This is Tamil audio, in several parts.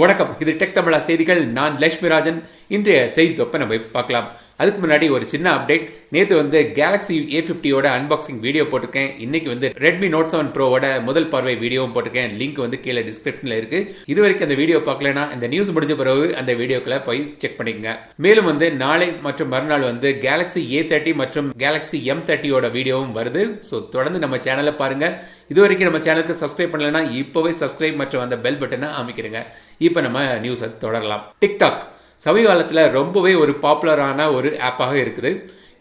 வணக்கம், இது டெக் தமிழா செய்திகள். நான் லட்சுமிராஜன். இன்றைய செய்தி தொப்பை நம்ம பார்க்கலாம். அதுக்கு முன்னாடி ஒரு சின்ன அப்டேட். நேற்று கேலக்ஸி A50யோட அன்பாக்சிங் வீடியோ போட்டிருக்கேன். இன்னைக்கு ரெட்மி நோட் 7 ப்ரோவோட முதல் பார்வை வீடியோவும் போட்டிருக்கேன். லிங்க் கீழே டிஸ்கிரிப்ஷன்ல இருக்கு. இது வரைக்கும் அந்த வீடியோ பார்க்கலனா இந்த நியூஸ் முடிஞ்ச பிறகு அந்த வீடியோக்களை போய் செக் பண்ணிக்கங்க. மேலும் நாளை மற்றும் மறுநாள் கேலக்ஸி A30 மற்றும் கேலக்ஸி M30யோட வீடியோவும் வருது. ஸோ தொடர்ந்து நம்ம சேனலை பாருங்க. இது வரைக்கும் நம்ம சேனலுக்கு சப்ஸ்கிரைப் பண்ணலன்னா இப்போவே சப்ஸ்கிரைப் மற்றும் அந்த பெல் பட்டனை அமைக்கிறங்க. இப்போ நம்ம நியூஸை தொடரலாம். டிக்டாக் சமீபகாலத்தில் ரொம்பவே ஒரு பாப்புலரான ஒரு ஆப்பாக இருக்குது.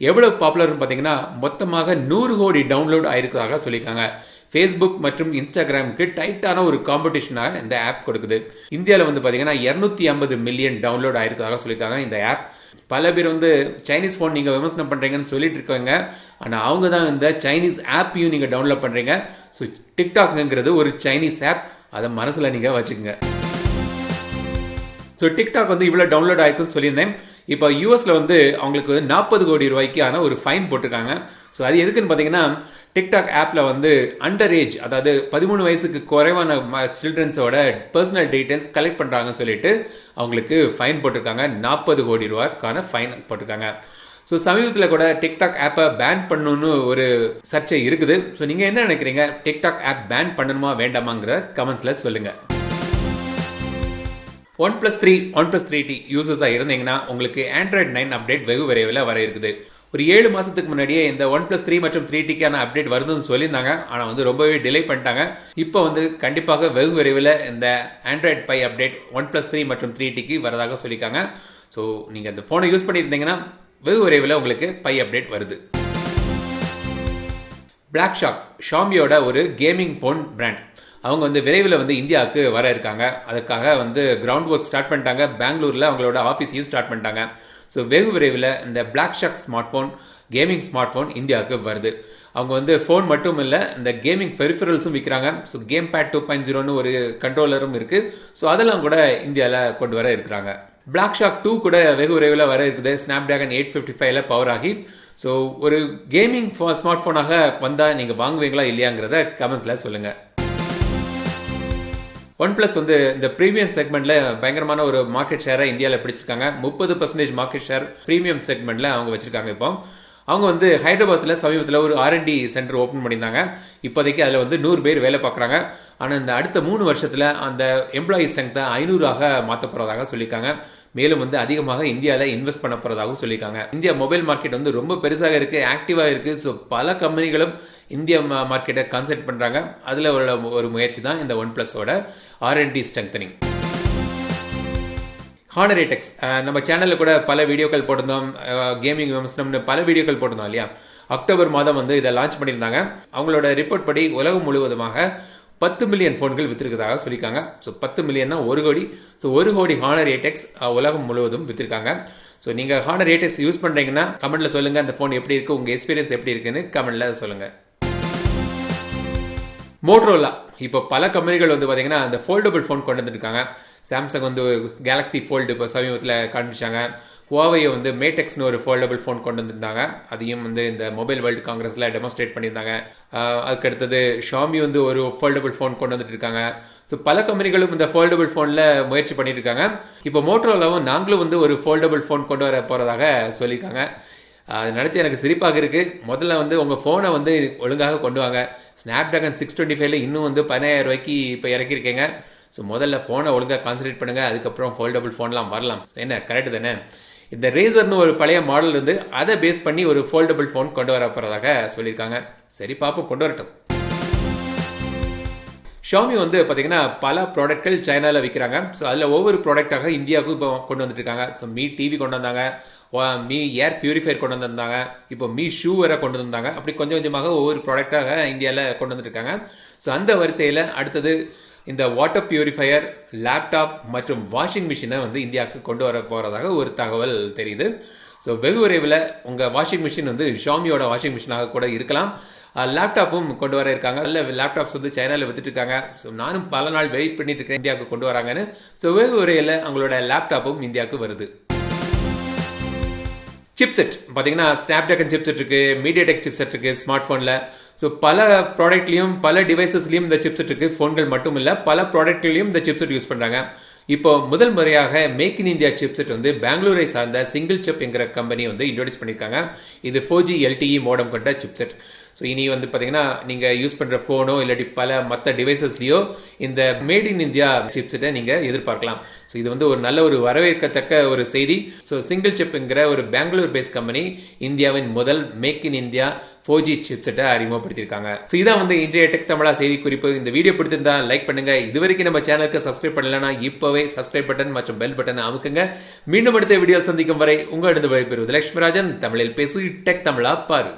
எவ்வளவு பாப்புலர்னு பார்த்தீங்கன்னா மொத்தமாக 100 கோடி டவுன்லோட் ஆயிருக்கிறதாக சொல்லியிருக்காங்க. ஃபேஸ்புக் மற்றும் இன்ஸ்டாகிராமுக்கு டைட்டான ஒரு காம்படிஷனாக இந்த ஆப் கொடுக்குது. இந்தியாவில் பார்த்தீங்கன்னா 250 மில்லியன் டவுன்லோட் ஆயிருக்கிறதாக சொல்லியிருக்காங்க இந்த ஆப். பல பேர் சைனீஸ் ஃபோன் நீங்கள் விமர்சனம் பண்ணுறீங்கன்னு சொல்லிட்டு இருக்காங்க. ஆனால் அவங்க தான் இந்த சைனீஸ் ஆப்பையும் நீங்கள் டவுன்லோட் பண்ணுறீங்க. ஸோ டிக்டாக்ங்கிறது ஒரு சைனீஸ் ஆப், அதை மனசில் நீங்கள் வச்சுக்கோங்க. ஸோ டிக்டாக் இவ்வளோ டவுன்லோட் ஆயிருக்குன்னு சொல்லியிருந்தேன். இப்போ யூஎஸ்ல அவங்களுக்கு 40 கோடி ரூபாய்க்கான ஒரு ஃபைன் போட்டிருக்காங்க. ஸோ அது எதுக்குன்னு பார்த்தீங்கன்னா டிக்டாக் ஆப்பில் அண்டர் ஏஜ், அதாவது 13 வயசுக்கு குறைவான சில்ட்ரன்ஸோட பர்சனல் டீடைல்ஸ் கலெக்ட் பண்ணுறாங்கன்னு சொல்லிட்டு அவங்களுக்கு ஃபைன் போட்டிருக்காங்க. 40 கோடி ரூபாய்க்கான ஃபைன் போட்டிருக்காங்க. ஸோ சமீபத்தில் கூட டிக்டாக் ஆப்பை பேன் பண்ணணும்னு ஒரு சர்ச்சை இருக்குது. ஸோ நீங்கள் என்ன நினைக்கிறீங்க? டிக்டாக் ஆப் பேன் பண்ணணுமா வேண்டாமாங்கிற கமெண்ட்ஸில் சொல்லுங்கள். OnePlus 3, OnePlus 3T யூசர்ஸாக இருந்தீங்கன்னா உங்களுக்கு Android 9 அப்டேட் வெகு விரைவில் வர இருக்குது. ஒரு 7 மாதத்துக்கு முன்னாடியே இந்த OnePlus 3 மற்றும் 3Tக்கான அப்டேட் வருதுன்னு சொல்லியிருந்தாங்க. ஆனால் ரொம்பவே டிலே பண்ணிட்டாங்க. இப்போ கண்டிப்பாக வெகு விரைவில் இந்த Android Pie அப்டேட் OnePlus 3 மற்றும் 3Tக்கு வரதாக சொல்லியிருக்காங்க. ஸோ நீங்கள் இந்த ஃபோனை யூஸ் பண்ணியிருந்தீங்கன்னா வெகு விரைவில் உங்களுக்கு பை அப்டேட் வருது. பிளாக் ஷாக் ஷாமியோட ஒரு கேமிங் ஃபோன் பிராண்ட். அவங்க விரைவில் இந்தியாவுக்கு வர இருக்காங்க. அதுக்காக கிரவுண்ட் ஒர்க் ஸ்டார்ட் பண்ணிட்டாங்க. பெங்களூரில் அவங்களோட ஆஃபீஸையும் ஸ்டார்ட் பண்ணிட்டாங்க. ஸோ வெகு விரைவில் இந்த black shark smart phone, gaming smart phone இந்தியாவுக்கு வருது. அவங்க ஃபோன் மட்டும் இல்லை, இந்த கேமிங் பெரிஃபரல்ஸும் விற்கிறாங்க. ஸோ கேம் பேட் 2.0ன்னு ஒரு கண்ட்ரோலரும் இருக்குது. ஸோ அதெல்லாம் கூட இந்தியாவில் கொண்டு வர இருக்கிறாங்க. பிளாக் ஷாக் 2 கூட வெகு விரைவில் வர இருக்குது. ஸ்னாப்டிராகன் 855ல பவர் ஆகி. ஸோ ஒரு கேமிங் ஸ்மார்ட் ஃபோனாக வந்தால் நீங்கள் வாங்குவீங்களா இல்லையாங்கிறத கமெண்ட்ஸில் சொல்லுங்கள். OnePlus இந்த ப்ரீமியம் செக்மெண்ட்ல பயங்கரமான ஒரு மார்க்கெட் ஷேரை இந்தியாவில் பிடிச்சிருக்காங்க. 30% மார்க்கெட் ஷேர் ப்ரீமியம் செக்மெண்ட்ல அவங்க வச்சிருக்காங்க. இப்போ அவங்க ஹைதராபாத்தில் சமீபத்தில் ஒரு R&D சென்டர் ஓப்பன் பண்ணியிருந்தாங்க. இப்போதைக்கு அதில் 100 பேர் வேலை பார்க்குறாங்க. ஆனால் இந்த அடுத்த 3 வருஷத்தில் அந்த எம்ப்ளாயி ஸ்ட்ரென்த்தை 500ஆக மாற்ற போகிறதாக சொல்லியிருக்காங்க. மேலும் அதிகமாக இந்தியாவில் இன்வெஸ்ட் பண்ண போகிறதாகவும் சொல்லியிருக்காங்க. இந்தியா மொபைல் மார்க்கெட் ரொம்ப பெருசாக இருக்குது, ஆக்டிவாக இருக்குது. ஸோ பல கம்பெனிகளும் இந்திய மார்க்கெட்டை கான்சென்ட்ரேட் பண்ணுறாங்க. அதில் உள்ள ஒரு முயற்சி தான் இந்த OnePlusஓட R&D ஸ்ட்ரெங்தனிங். Honor 8X நம்ம சேனலில் கூட பல வீடியோக்கள் போட்டிருந்தோம். கேமிங் விமர்சனம்னு பல வீடியோக்கள் போட்டிருந்தோம் இல்லையா? அக்டோபர் மாதம் இதை லான்ச் பண்ணியிருந்தாங்க. அவங்களோட ரிப்போர்ட் படி உலகம் முழுவதுமாக 10 மில்லியன் ஃபோன்கள் வித்திருக்கிறதாக சொல்லியிருக்காங்க. ஸோ 10 மில்லியன்னா 1 கோடி. ஸோ 1 கோடி Honor 8X உலகம் முழுவதும் வித்திருக்காங்க. ஸோ நீங்கள் Honor 8X யூஸ் பண்ணுறீங்கன்னா கமெண்ட்டில் சொல்லுங்கள். அந்த ஃபோன் எப்படி இருக்குது, உங்கள் எக்ஸ்பீரியன்ஸ் எப்படி இருக்குன்னு கமெண்ட்டில் சொல்லுங்கள். மோட்டரோலா இப்போ பல கம்பெனிகள் பார்த்தீங்கன்னா அந்த ஃபோல்டபுள் ஃபோன் கொண்டு வந்துருக்காங்க. சாம்சங் கேலக்ஸி ஃபோல்டு இப்போ சமீபத்தில் காண்பிச்சாங்க. ஹுவாவே மேடெக்ஸ்னு ஒரு ஃபோல்டபுள் ஃபோன் கொண்டு வந்திருந்தாங்க. அதையும் இந்த மொபைல் வேர்ல்டு காங்கிரஸில் டெமான்ஸ்ட்ரேட் பண்ணியிருந்தாங்க. அதுக்கடுத்தது ஷாமி ஒரு ஃபோல்டபுள் ஃபோன் கொண்டு வந்துட்டு இருக்காங்க. ஸோ பல கம்பெனிகளும் இந்த ஃபோல்டபுள் ஃபோனில் முயற்சி பண்ணிட்டு இருக்காங்க. இப்போ மோட்டரோலாவும் நாங்களும் ஒரு ஃபோல்டபுள் ஃபோன் கொண்டு வர போகிறதாக சொல்லியிருக்காங்க. அது நினச்சி எனக்கு சிரிப்பாக இருக்குது. முதல்ல உங்கள் ஃபோனை ஒழுங்காக கொண்டு வாங்க. ஸ்னாப்டிராகன் 625ல இன்னும் 15,000 ரூபாய்க்கு இப்போ இறக்கியிருக்கீங்க. ஸோ முதல்ல ஃபோனை ஒழுங்காக கான்சன்ட்ரேட் பண்ணுங்கள். அதுக்கப்புறம் ஃபோல்டபுள் ஃபோன்லாம் வரலாம். என்ன கரெக்டு தானே? இந்த ரேசர்னு ஒரு பழைய மாடல் அதை பேஸ் பண்ணி ஒரு ஃபோல்டபுள் ஃபோன் கொண்டு வர போகிறதாக சொல்லியிருக்காங்க. சரி பார்ப்போம், கொண்டு வரட்டும். ஷாமி பார்த்தீங்கன்னா பல ப்ராடக்ட்கள் சைனாவில் விற்கிறாங்க. ஸோ அதில் ஒவ்வொரு ப்ராடக்டாக இந்தியாவுக்கும் இப்போ கொண்டு வந்துட்டு இருக்காங்க. ஸோ மீ டிவி கொண்டு வந்தாங்க, மீ ஏர் பியூரிஃபையர் கொண்டு வந்திருந்தாங்க, இப்போ மீ ஷூ வேற கொண்டு வந்தாங்க. அப்படி கொஞ்சம் கொஞ்சமாக ஒவ்வொரு ப்ராடக்டாக இந்தியாவில் கொண்டு வந்துருக்காங்க. ஸோ அந்த வரிசையில் அடுத்தது இந்த வாட்டர் பியூரிஃபையர், லேப்டாப் மற்றும் வாஷிங் மிஷினை இந்தியாவுக்கு கொண்டு வர போகிறதாக ஒரு தகவல் தெரியுது. ஸோ வெகு விரைவில் உங்கள் வாஷிங் மிஷின் ஷாமியோட வாஷிங் மிஷினாக கூட இருக்கலாம். லேப்டாப்பும் கொண்டு வர இருக்காங்க. நல்ல லேப்டாப்ஸ் சைனாவில் வித்துட்டு இருக்காங்க. ஸோ நானும் பல நாள் வெயிட் பண்ணிட்டு இருக்கேன் இந்தியாவுக்கு கொண்டு வராங்கன்னு. ஸோ வெகு விரைவில் அவங்களோட லேப்டாப்பும் இந்தியாவுக்கு வருது. சிப்செட் பார்த்தீங்கன்னா ஸ்னாப்டிராகன் சிப்செட் இருக்குது, மீடியாடெக் சிப்செட் இருக்குது ஸ்மார்ட் ஃபோனில். ஸோ பல ப்ராடக்ட்லையும் பல டிவைசஸ்லையும் இந்த சிப்செட் இருக்குது. ஃபோன்கள் மட்டும் இல்லை, பல ப்ராடக்ட்லையும் இந்த சிப்செட் யூஸ் பண்ணுறாங்க. இப்போ முதல் முறையாக மேக் இன் இந்தியா சிப்செட் வந்து பெங்களூரை சார்ந்த சிங்கிள் சிப் என்கிற கம்பெனி வந்து இன்ட்ரோடியூஸ் பண்ணியிருக்காங்க. இது 4G LTE மோடம் கொண்ட சிப்செட். ஸோ இனி வந்து பார்த்தீங்கன்னா நீங்கள் யூஸ் பண்ணுற ஃபோனோ இல்லாட்டி பல மற்ற டிவைசஸ்லையோ இந்த மேட் இன் இந்தியா சிப்செட்டை நீங்கள் எதிர்பார்க்கலாம். ஸோ இது வந்து ஒரு நல்ல ஒரு வரவேற்கத்தக்க ஒரு செய்தி. ஸோ சிங்கிள் சிப்ங்கிற ஒரு பெங்களூர் பேஸ்ட் கம்பெனி இந்தியாவின் முதல் மேக் இன் இந்தியா 4G சிப்செட்டை அறிமுகப்படுத்தியிருக்காங்க. ஸோ இதான் வந்து இன்றைய டெக் தமிழா செய்தி குறிப்பு. இந்த வீடியோ பிடிச்சிருந்தா லைக் பண்ணுங்க. இதுவரைக்கும் நம்ம சேனலுக்கு சப்ஸ்கிரைப் பண்ணலன்னா இப்போவே சப்ஸ்கிரைப் பட்டன் மற்றும் பெல் பட்டனை அமுக்குங்க. மீண்டும் அடுத்த வீடியோ சந்திக்கும் வரை உங்களிடம் விடைபெறுவது லட்சுமிராஜன். தமிழில் பேசு, டெக் தமிழா பாரு.